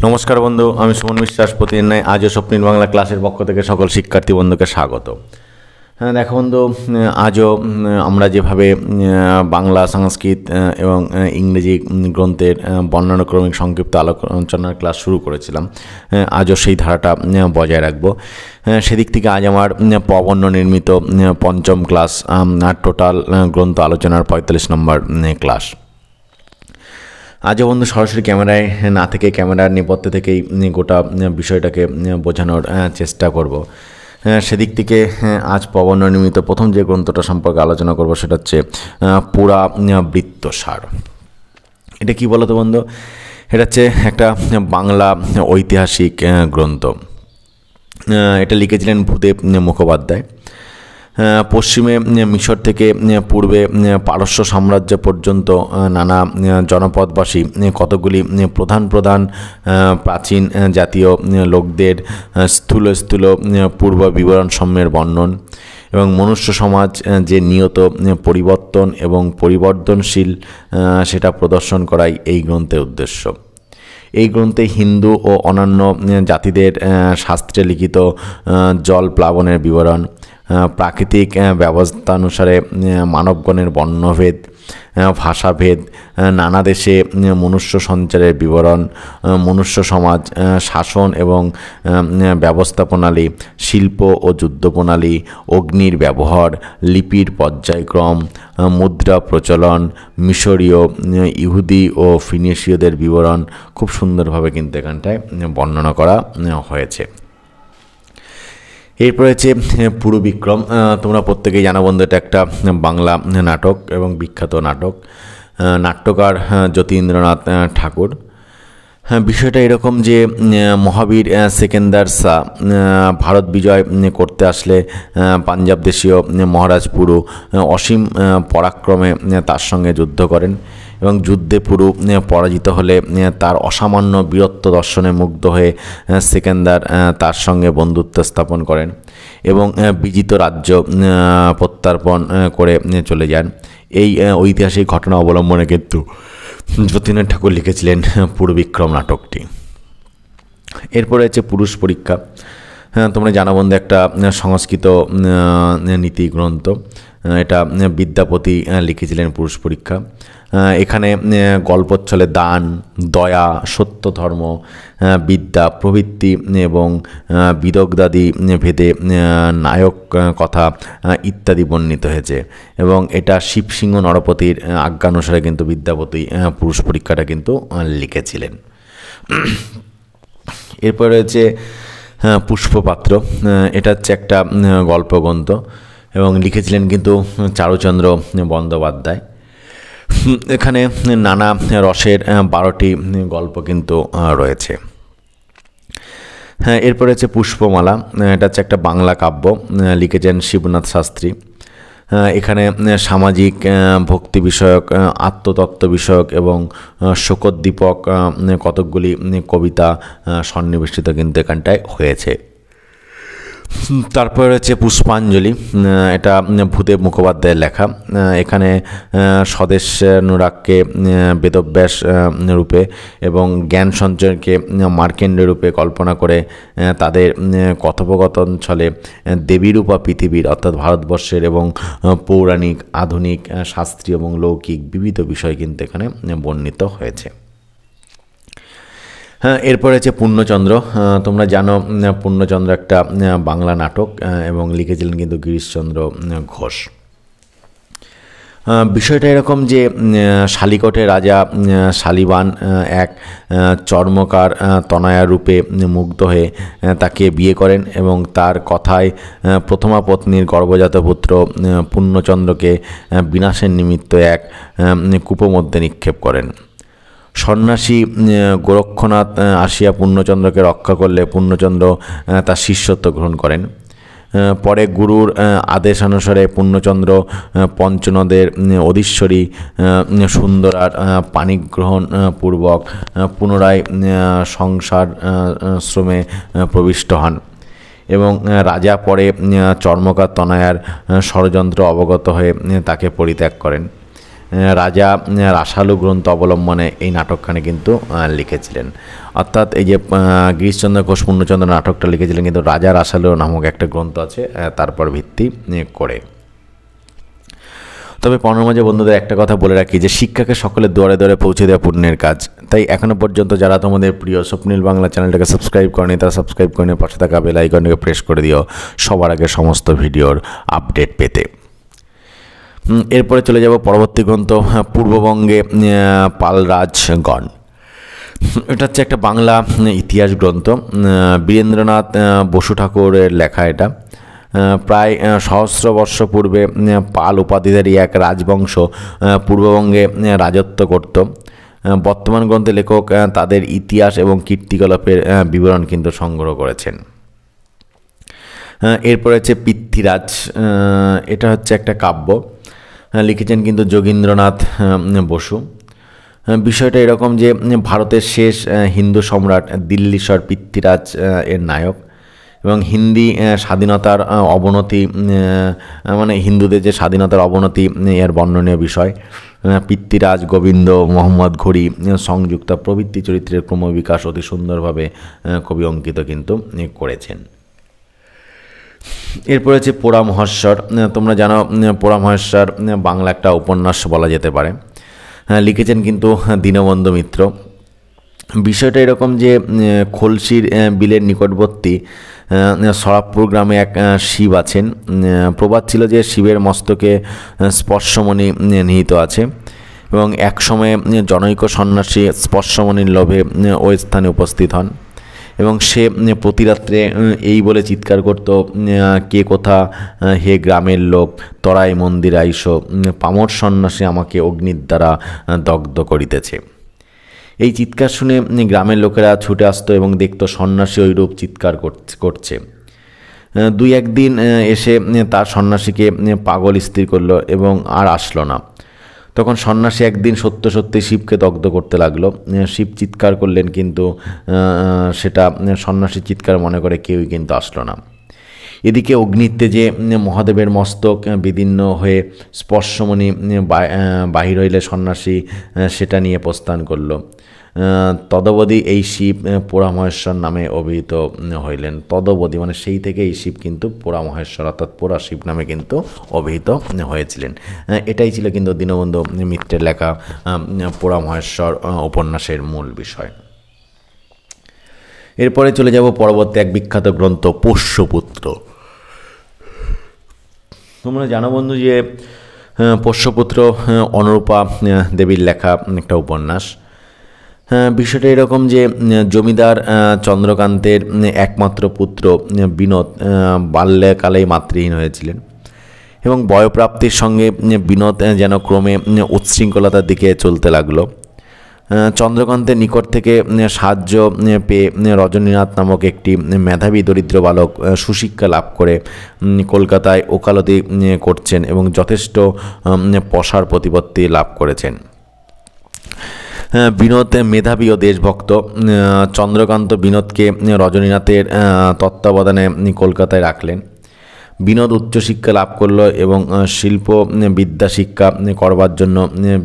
নমস্কার বন্ধু, আমি সুমন বিশ্বাস। প্রতিদিন নয়, আজও স্বপ্নিল বাংলা ক্লাসের পক্ষ থেকে সকল শিক্ষার্থী বন্ধুকে স্বাগত। হ্যাঁ দেখো বন্ধু, আজও আমরা যেভাবে বাংলা, সংস্কৃত এবং ইংরেজি গ্রন্থের বর্ণানুক্রমিক সংক্ষিপ্ত আলোচনার ক্লাস শুরু করেছিলাম, আজও সেই ধারাটা বজায় রাখবো। সেদিক থেকে আজ আমার পবন নির্মিত পঞ্চম ক্লাস, টোটাল গ্রন্থ আলোচনার 45 নম্বর ক্লাস। আজও বন্ধু সরাসরি ক্যামেরায় না থেকে ক্যামেরার নেপথ্যে থেকেই গোটা বিষয়টাকে বোঝানোর চেষ্টা করব। সেদিক থেকে আজ পবন নির্মিত প্রথম যে গ্রন্থটা সম্পর্কে আলোচনা করব সেটা হচ্ছে পুরাবৃত্তসার। এটা কি বলতো বন্ধু? এটা হচ্ছে একটা বাংলা ঐতিহাসিক গ্রন্থ। এটা লিখেছিলেন ভূদেব মুখোপাধ্যায়। পশ্চিমে মিশর থেকে পূর্বে পারস্য সাম্রাজ্য পর্যন্ত নানা জনপদবাসী কতগুলি প্রধান প্রাচীন জাতীয় লোকদের স্থূল পূর্ব বিবরণ সমূহের বর্ণন এবং মনুষ্য সমাজ যে নিয়ত পরিবর্তন এবং পরিবর্তনশীল সেটা প্রদর্শন করাই এই গ্রন্থের উদ্দেশ্য। এই গ্রন্থে হিন্দু ও অন্যান্য জাতিদের শাস্ত্রে লিখিত জল প্লাবনের বিবরণ, প্রাকৃতিক ব্যবস্থানুসারে মানবগণের বর্ণভেদ, ভাষাভেদ, নানা দেশে মনুষ্য সঞ্চারের বিবরণ, মনুষ্য সমাজ শাসন এবং ব্যবস্থাপ্রণালী, শিল্প ও যুদ্ধপ্রণালী, অগ্নির ব্যবহার, লিপির পর্যায়ক্রম, মুদ্রা প্রচলন, মিশরীয়, ইহুদি ও ফিনিশীয়দের বিবরণ খুব সুন্দরভাবে কিন্তু এখানটায় বর্ণনা করা হয়েছে। এরপর হচ্ছে পুরুবিক্রম। তোমরা প্রত্যেকেই জানো বন্ধু, এটা একটা বাংলা নাটক এবং বিখ্যাত নাটক। নাট্যকার যতীন্দ্রনাথ ঠাকুর। বিষয়টা এরকম যে মহাবীর সেকেন্দার শাহ ভারত বিজয় করতে আসলে পাঞ্জাব দেশীয় মহারাজ পুরু অসীম পরাক্রমে তার সঙ্গে যুদ্ধ করেন এবং যুদ্ধে পুরু পরাজিত হলে তার অসামান্য বীরত্ব দর্শনে মুগ্ধ হয়ে সেকেন্দার তার সঙ্গে বন্ধুত্ব স্থাপন করেন এবং বিজিত রাজ্য প্রত্যার্পণ করে চলে যান। এই ঐতিহাসিক ঘটনা অবলম্বনে কিন্তু যতীন্দ্রনাথ ঠাকুর লিখেছিলেন পুরুবিক্রম নাটকটি। এরপরে হচ্ছে পুরুষ পরীক্ষা। তোমরা জানো বন্ধু, একটা সংস্কৃত নীতি গ্রন্থ। এটা বিদ্যাপতি লিখেছিলেন পুরুষ পরীক্ষা। এখানে গল্পচ্ছলে দান, দয়া, সত্য ধর্ম, বিদ্যা প্রভৃতি এবং বিদগ্ধাদি ভেদে নায়ক কথা ইত্যাদি বর্ণিত হয়েছে এবং এটা শিবসিংহ নরপতির আজ্ঞানুসারে কিন্তু বিদ্যাপতি পুরুষ পরীক্ষাটা কিন্তু লিখেছিলেন। এরপর রয়েছে পুষ্পপাত্র। এটা হচ্ছে একটা গল্পগ্রন্থ এবং লিখেছিলেন কিন্তু চারুচন্দ্র বন্দ্যোপাধ্যায়। এখানে নানা রসের 12টি গল্প কিন্তু রয়েছে। এরপরে হচ্ছে পুষ্পমালা। এটা হচ্ছে একটা বাংলা কাব্য, লিখেছেন শিবনাথ শাস্ত্রী। এখানে সামাজিক, ভক্তি বিষয়ক, আত্মতত্ত্ব বিষয়ক এবং শোকোদ্দীপক কতকগুলি কবিতা সন্নিবেশিত কিন্তু এখানটায় হয়েছে। তারপর হচ্ছে পুষ্পাঞ্জলি। এটা ভূদেব মুখোপাধ্যায়ের লেখা। এখানে স্বদেশানুরাগকে বেদব্যাস রূপে এবং জ্ঞান সঞ্চয়কে মার্কেন্ড রূপে কল্পনা করে তাদের কথোপকথন ছলে দেবীরূপা পৃথিবীর অর্থাৎ ভারতবর্ষের এবং পৌরাণিক, আধুনিক, শাস্ত্রীয় এবং লৌকিক বিবিধ বিষয় কিন্তু এখানে বর্ণিত হয়েছে। এরপরে হচ্ছে পূর্ণচন্দ্র। তোমরা জানো পূর্ণচন্দ্র একটা বাংলা নাটক এবং লিখেছিলেন কিন্তু গিরিশচন্দ্র ঘোষ। বিষয়টা এরকম যে শালিকটে রাজা শালিবান এক চর্মকার তনয়া রূপে মুগ্ধ হয়ে তাকে বিয়ে করেন এবং তার কথায় প্রথমা পত্নীর গর্ভজাত পুত্র পূর্ণচন্দ্রকে বিনাশের নিমিত্ত এক কূপের মধ্যে নিক্ষেপ করেন। সন্ন্যাসী গোরক্ষনাথ আসিয়া পূর্ণচন্দ্রকে রক্ষা করলে পূর্ণচন্দ্র তার শিষ্যত্ব গ্রহণ করেন। পরে গুরুর আদেশানুসারে পূর্ণচন্দ্র পঞ্চনদের অধীশ্বরী সুন্দরার পাণিগ্রহণ পূর্বক পুনরায় সংসার শ্রমে প্রবিষ্ট হন এবং রাজা পরে চর্মকার তনয়ার ষড়যন্ত্র অবগত হয়ে তাকে পরিত্যাগ করেন। রাজা রাসালু গ্রন্থ অবলম্বনে এই নাটকখানি কিন্তু লিখেছিলেন। অর্থাৎ এই যে গিরিশচন্দ্র ঘোষ পূর্ণচন্দ্র নাটকটা লিখেছিলেন কিন্তু রাজা রাসালু নামক একটা গ্রন্থ আছে তারপর ভিত্তি করে। তবে পড়ার মাঝে বন্ধুদের একটা কথা বলে রাখি যে শিক্ষাকে সকলের দুয়ারে দুয়ারে পৌঁছে দেওয়া পুণ্যের কাজ। তাই এখনও পর্যন্ত যারা তোমাদের প্রিয় স্বপ্নিল বাংলা চ্যানেলটাকে সাবস্ক্রাইব করেনি তারা সাবস্ক্রাইব করে নিয়ে পাশে থাকা বেল আইকনটাকে প্রেস করে দিও সবার আগে সমস্ত ভিডিওর আপডেট পেতে। এরপরে চলে যাব পরবর্তী গ্রন্থ পূর্ববঙ্গে পালরাজগণ। এটা হচ্ছে একটা বাংলা ইতিহাস গ্রন্থ, বীরেন্দ্রনাথ বসু ঠাকুরের লেখা। এটা প্রায় সহস্র বর্ষ পূর্বে পাল উপাধিধারী এক রাজবংশ পূর্ববঙ্গে রাজত্ব করত। বর্তমান গ্রন্থে লেখক তাদের ইতিহাস এবং কীর্তিকলাপের বিবরণ কিন্তু সংগ্রহ করেছেন। এরপরে হচ্ছে পৃথ্বীরাজ, এটা হচ্ছে একটা কাব্য, লিখেছেন কিন্তু যোগীন্দ্রনাথ বসু। বিষয়টা এরকম যে ভারতের শেষ হিন্দু সম্রাট দিল্লীশ্বর পৃথ্বীরাজ এর নায়ক এবং হিন্দি স্বাধীনতার অবনতি, মানে হিন্দুদের যে স্বাধীনতার অবনতি এর বর্ণনীয় বিষয়। পৃথ্বীরাজ, গোবিন্দ, মোহাম্মদ ঘুরি, সংযুক্তা প্রভৃতি চরিত্রের ক্রমবিকাশ অতি সুন্দরভাবে কবি অঙ্কিত কিন্তু করেছেন। এরপরে হচ্ছে পোড়া মহেশ্বর। তোমরা জানো পোড়া মহেশ্বর বাংলা একটা উপন্যাস বলা যেতে পারে, লিখেছেন কিন্তু দীনবন্ধু মিত্র। বিষয়টা এরকম যে খলসির বিলের নিকটবর্তী সরাবপুর গ্রামে এক শিব আছেন। প্রবাদ ছিল যে শিবের মস্তকে স্পর্শমণি নিহিত আছে এবং একসময়ে জনৈক সন্ন্যাসী স্পর্শমণির লোভে ওই স্থানে উপস্থিত হন এবং সে প্রতিরাত্রে এই বলে চিৎকার করত, কে কোথা হে গ্রামের লোক, তরাই মন্দির আইসো, পামর সন্ন্যাসী আমাকে অগ্নির দ্বারা দগ্ধ করিতেছে। এই চিৎকার শুনে গ্রামের লোকেরা ছুটে আসতো এবং দেখত সন্ন্যাসী ওইরূপ চিৎকার করছে। দুই একদিন এসে তার সন্ন্যাসীকে পাগল স্থির করলো এবং আর আসলো না। তখন সন্ন্যাসী একদিন সত্যি শিবকে দগ্ধ করতে লাগলো। শিব চিৎকার করলেন কিন্তু সেটা সন্ন্যাসীর চিৎকার মনে করে কেউই কিন্তু আসলো না। এদিকে অগ্নিতে যে মহাদেবের মস্তক বিদীর্ণ হয়ে স্পর্শমণি বাহির হইলে সন্ন্যাসী সেটা নিয়ে প্রস্থান করল। তদবধি এই শিব পোড়া মহেশ্বর নামে অভিহিত হইলেন। তদবধি মানে সেই থেকে এই শিব কিন্তু পোড়া মহেশ্বর অর্থাৎ পোড়া শিব নামে কিন্তু অভিহিত হয়েছিলেন। এটাই ছিল কিন্তু দীনবন্ধু মিত্রের লেখা পোড়া মহেশ্বর উপন্যাসের মূল বিষয়। এরপরে চলে যাব পরবর্তী এক বিখ্যাত গ্রন্থ পোষ্যপুত্র। তোমরা জানো বন্ধু যে পোষ্যপুত্র অনুরূপা দেবীর লেখা একটা উপন্যাস। বিষয়টা এরকম যে জমিদার চন্দ্রকান্তের একমাত্র পুত্র বিনোদ বাল্যকালেই মাতৃহীন হয়েছিলেন এবং বয়প্রাপ্তির সঙ্গে বিনোদ যেন ক্রমে উচ্ছৃঙ্খলতার দিকে চলতে লাগলো। চন্দ্রকান্তের নিকট থেকে সাহায্য পেয়ে রজনীনাথ নামক একটি মেধাবী দরিদ্র বালক সুশিক্ষা লাভ করে কলকাতায় ওকালতি করছেন এবং যথেষ্ট পসার প্রতিপত্তি লাভ করেছেন। বিনোদ মেধাবী ও দেশভক্ত। চন্দ্রকান্ত বিনোদকে রজনীনাথের তত্ত্বাবধানে কলকাতায় রাখলেন। বিনোদ উচ্চশিক্ষা লাভ করল এবং শিল্প বিদ্যা শিক্ষা করবার জন্য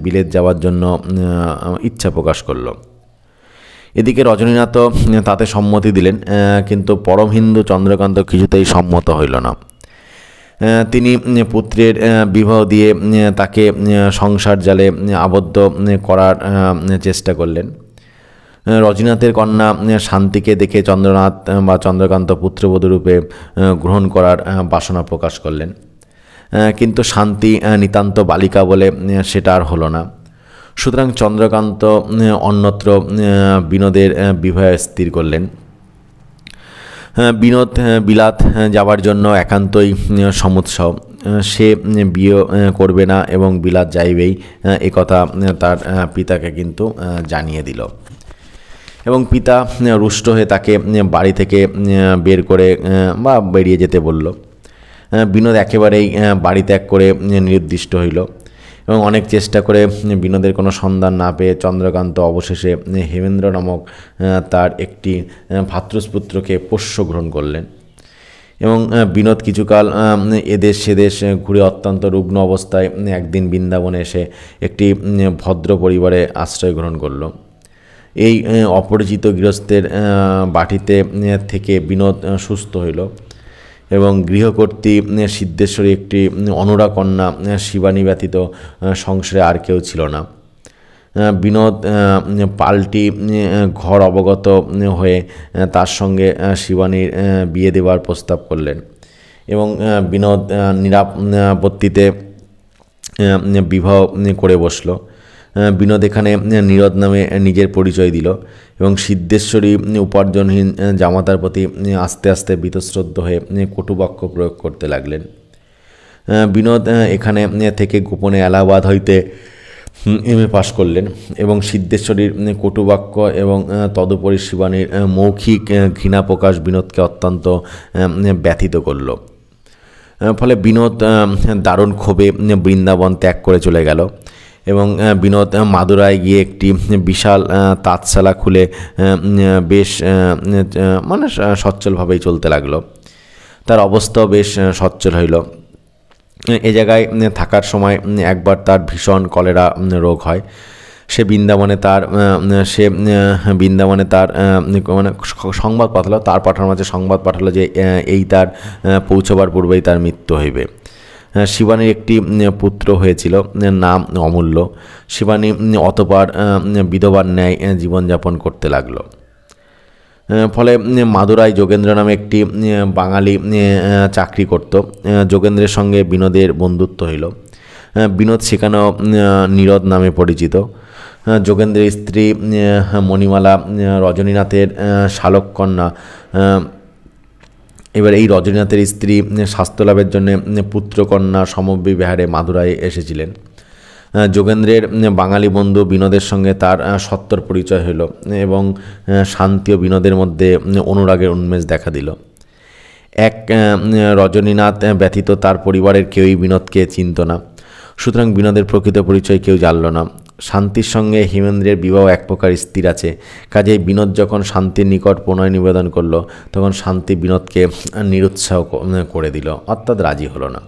বিলেত যাওয়ার জন্য ইচ্ছা প্রকাশ করল। এদিকে রজনীনাথও তাতে সম্মতি দিলেন, কিন্তু পরম হিন্দু চন্দ্রকান্ত কিছুতেই সম্মত হইল না। তিনি পুত্রের বিবাহ দিয়ে তাকে সংসার জালে আবদ্ধ করার চেষ্টা করলেন। রজনীনাথের কন্যা শান্তিকে দেখে চন্দ্রনাথ বা চন্দ্রকান্ত পুত্রবধূরূপে গ্রহণ করার বাসনা প্রকাশ করলেন, কিন্তু শান্তি নিতান্ত বালিকা বলে সেটা আর হলো না। সুতরাং চন্দ্রকান্ত অন্যত্র বিনোদের বিবাহ স্থির করলেন। বিনোদ বিলাত যাবার জন্য একান্তই সমুৎসব। সে বিয়ে করবে না এবং বিলাত যাইবেই একথা তার পিতাকে কিন্তু জানিয়ে দিল এবং পিতা রুষ্ট হয়ে তাকে বাড়ি থেকে বের করে বা বেরিয়ে যেতে বলল। বিনোদ একেবারেই বাড়ি ত্যাগ করে নির্দিষ্ট হইল এবং অনেক চেষ্টা করে বিনোদের কোনো সন্ধান না পেয়ে চন্দ্রকান্ত অবশেষে হেমেন্দ্র নামক তার একটি ভ্রাতুষ্পুত্রকে পোষ্য গ্রহণ করলেন এবং বিনোদ কিছুকাল এদেশ সেদেশ ঘুরে অত্যন্ত রুগ্ন অবস্থায় একদিন বৃন্দাবনে এসে একটি ভদ্র পরিবারে আশ্রয় গ্রহণ করল। এই অপরিচিত গৃহস্থের বাটিতে থেকে বিনোদ সুস্থ হইল এবং গৃহকর্ত্রী সিদ্ধেশ্বরী একটি অনুরা কন্যা শিবানী ব্যতীত সংসারে আর কেউ ছিল না। বিনোদ পাল্টি ঘর অবগত হয়ে তার সঙ্গে শিবানীর বিয়ে দেওয়ার প্রস্তাব করলেন এবং বিনোদ নিরাপত্তিতে বিবাহ করে বসল। বিনোদ এখানে নীরদ নামে নিজের পরিচয় দিল এবং সিদ্ধেশ্বরী উপার্জনহীন জামাতার প্রতি আস্তে আস্তে বীতশ্রদ্ধ হয়ে কটুবাক্য প্রয়োগ করতে লাগলেন। বিনোদ এখানে থেকে গোপনে এলাহাবাদ হইতে এমএ পাশ করলেন এবং সিদ্ধেশ্বরীর কটুবাক্য এবং তদুপরি শিবানীর মৌখিক ঘৃণা প্রকাশ বিনোদকে অত্যন্ত ব্যথিত করল। ফলে বিনোদ দারুণ ক্ষোভে বৃন্দাবন ত্যাগ করে চলে গেল এবং বিনোদ মাদুরায় গিয়ে একটি বিশাল তাঁতশালা খুলে বেশ মানে সচ্ছলভাবেই চলতে লাগলো। তার অবস্থাও বেশ সচ্ছল হইল। এ জায়গায় থাকার সময় একবার তার ভীষণ কলেরা রোগ হয়। সে বৃন্দাবনে তার মানে সংবাদ পাঠালো, তার পাঠানোর মাঝে সংবাদ পাঠালো যে এই তার পৌঁছবার পূর্বেই তার মৃত্যু হইবে। শিবানীর একটি পুত্র হয়েছিল, নাম অমূল্য। শিবানী অতঃপর বিধবার ন্যায় জীবনযাপন করতে লাগলো। ফলে মাদুরায় যোগেন্দ্র নামে একটি বাঙালি চাকরি করত। যোগেন্দ্রের সঙ্গে বিনোদের বন্ধুত্ব হইল। বিনোদ সেখানেও নীরদ নামে পরিচিত। যোগেন্দ্রের স্ত্রী মণিমালা রজনীনাথের শালককন্যা। এবার এই রজনীনাথের স্ত্রী স্বাস্থ্যলাভের জন্য পুত্রকন্যা সমবিবাহারে মাদুরায় এসেছিলেন। যোগেন্দ্রের বাঙালি বন্ধু বিনোদের সঙ্গে তার সত্তর পরিচয় হইল এবং শান্তি ও বিনোদের মধ্যে অনুরাগের উন্মেষ দেখা দিল। এক রজনীনাথ ব্যতীত তার পরিবারের কেউই বিনোদকে চিনত না, সুতরাং বিনোদের প্রকৃত পরিচয় কেউ জানল না। শান্তির সঙ্গে হেমেন্দ্রের বিবাহ এক প্রকার স্থির আছে, কাজেই বিনোদ যখন শান্তির নিকট প্রণয় নিবেদন করল তখন শান্তি বিনোদকে নিরুৎসাহ করে দিল, অর্থাৎ রাজি হলো না।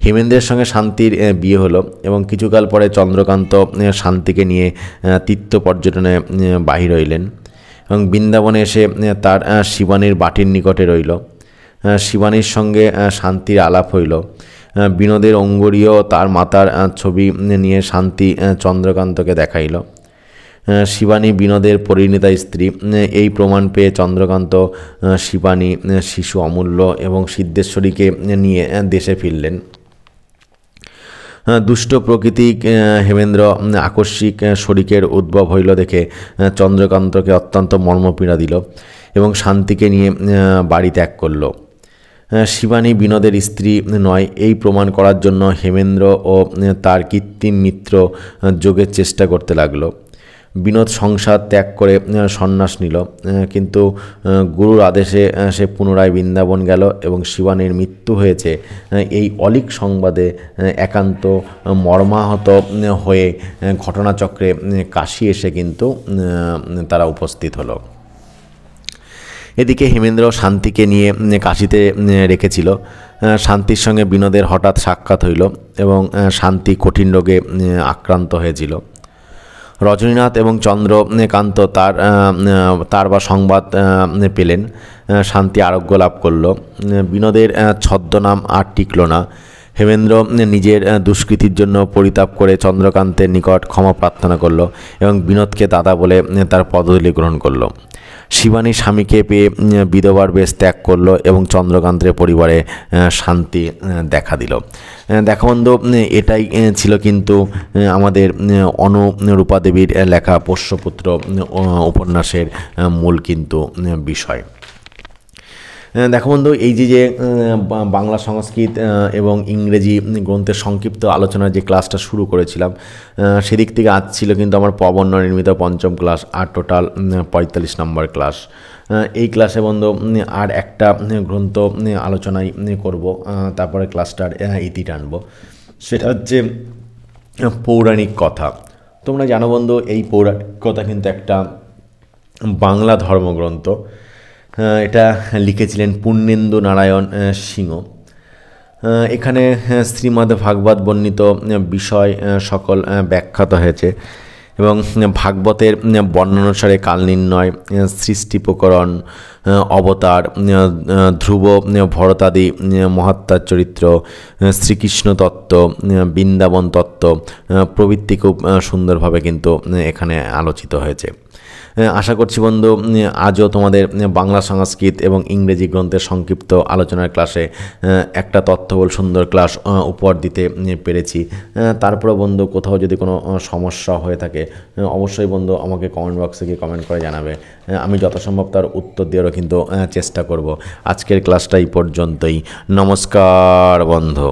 হেমেন্দ্রের সঙ্গে শান্তির বিয়ে হলো এবং কিছুকাল পরে চন্দ্রকান্ত শান্তিকে নিয়ে তীর্থ পর্যটনে বাহির হইলেন এবং বৃন্দাবনে এসে তার শিবানীর বাটির নিকটে রইল। শিবানীর সঙ্গে শান্তির আলাপ হইল। বিনোদের অঙ্গুরীয় তার মাতার ছবি নিয়ে শান্তি চন্দ্রকান্তকে দেখাইল। শিবানী বিনোদের পরিণীতা স্ত্রী, এই প্রমাণ পেয়ে চন্দ্রকান্ত শিবানী, শিশু অমূল্য এবং সিদ্ধেশ্বরীকে নিয়ে দেশে ফিরলেন। দুষ্ট প্রকৃতি হেমেন্দ্র আকস্মিক শরিকের উদ্ভব হইল দেখে চন্দ্রকান্তকে অত্যন্ত মর্মপীড়া দিল এবং শান্তিকে নিয়ে বাড়ি ত্যাগ করল। শিবানী বিনোদের স্ত্রী নয় এই প্রমাণ করার জন্য হেমেন্দ্র ও তার কৃত্রিম মিত্র যোগের চেষ্টা করতে লাগলো। বিনোদ সংসার ত্যাগ করে সন্ন্যাস নিল, কিন্তু গুরুর আদেশে সে পুনরায় বৃন্দাবন গেল এবং শিবানীর মৃত্যু হয়েছে এই অলীক সংবাদে একান্ত মর্মাহত হয়ে ঘটনাচক্রে কাশী এসে কিন্তু তারা উপস্থিত হলো। এদিকে হেমেন্দ্র শান্তিকে নিয়ে কাশীতে রেখেছিল। শান্তির সঙ্গে বিনোদের হঠাৎ সাক্ষাৎ হইল এবং শান্তি কঠিন রোগে আক্রান্ত হয়েছিল। রজনীনাথ এবং চন্দ্রকান্ত তার বা সংবাদ পেলেন। শান্তি আরোগ্য লাভ করল। বিনোদের ছদ্মনাম আর টিকল না। হেমেন্দ্র নিজের দুষ্কৃতির জন্য পরিতাপ করে চন্দ্রকান্তের নিকট ক্ষমা প্রার্থনা করল এবং বিনোদকে দাদা বলে তার পদধূলি গ্রহণ করল। শিবানী স্বামীকে পেয়ে বিধবার বেশ ত্যাগ করল এবং চন্দ্রকান্তের পরিবারে শান্তি দেখা দিল। দেখা বন্ধু, এটাই ছিল কিন্তু আমাদের অনুরূপা দেবীর লেখা পোষ্যপুত্র উপন্যাসের মূল কিন্তু বিষয়। দেখো বন্ধু, এই যে বাংলা সংস্কৃত এবং ইংরেজি গ্রন্থের সংক্ষিপ্ত আলোচনার যে ক্লাসটা শুরু করেছিলাম, সেদিক থেকে আজ ছিল কিন্তু আমার পবন নির্মিত পঞ্চম ক্লাস, আর টোটাল 45 নম্বর ক্লাস। এই ক্লাসে বন্ধু আর একটা গ্রন্থ আলোচনাই করব, তারপরে ক্লাসটার ইতি টানব। সেটা হচ্ছে পৌরাণিক কথা। তোমরা জানো বন্ধু, এই পৌরাণিক কথা কিন্তু একটা বাংলা ধর্মগ্রন্থ। এটা লিখেছিলেন পূর্ণেন্দু নারায়ণ সিংহ। এখানে শ্রীমদ্ ভাগবত বর্ণিত বিষয় সকল ব্যাখ্যাত হয়েছে এবং ভাগবতের বর্ণানুসারে কাল নির্ণয়, সৃষ্টি প্রকরণ, অবতার, ধ্রুব, ভরতাদি মহাত্মার চরিত্র, শ্রীকৃষ্ণ তত্ত্ব, বৃন্দাবন তত্ত্ব প্রভৃতি খুব সুন্দরভাবে কিন্তু এখানে আলোচিত হয়েছে। আশা করছি বন্ধু আজও তোমাদের বাংলা সংস্কৃত এবং ইংরেজি গ্রন্থের সংক্ষিপ্ত আলোচনার ক্লাসে একটা তথ্যবল সুন্দর ক্লাস উপহার দিতে পেরেছি। তারপরে বন্ধু কোথাও যদি কোনো সমস্যা হয়ে থাকে অবশ্যই বন্ধু আমাকে কমেন্ট বক্সে গিয়ে কমেন্ট করে জানাবে। আমি যথাসম্ভব তার উত্তর দেওয়ারও কিন্তু চেষ্টা করব। আজকের ক্লাসটা এই পর্যন্তই। নমস্কার বন্ধু।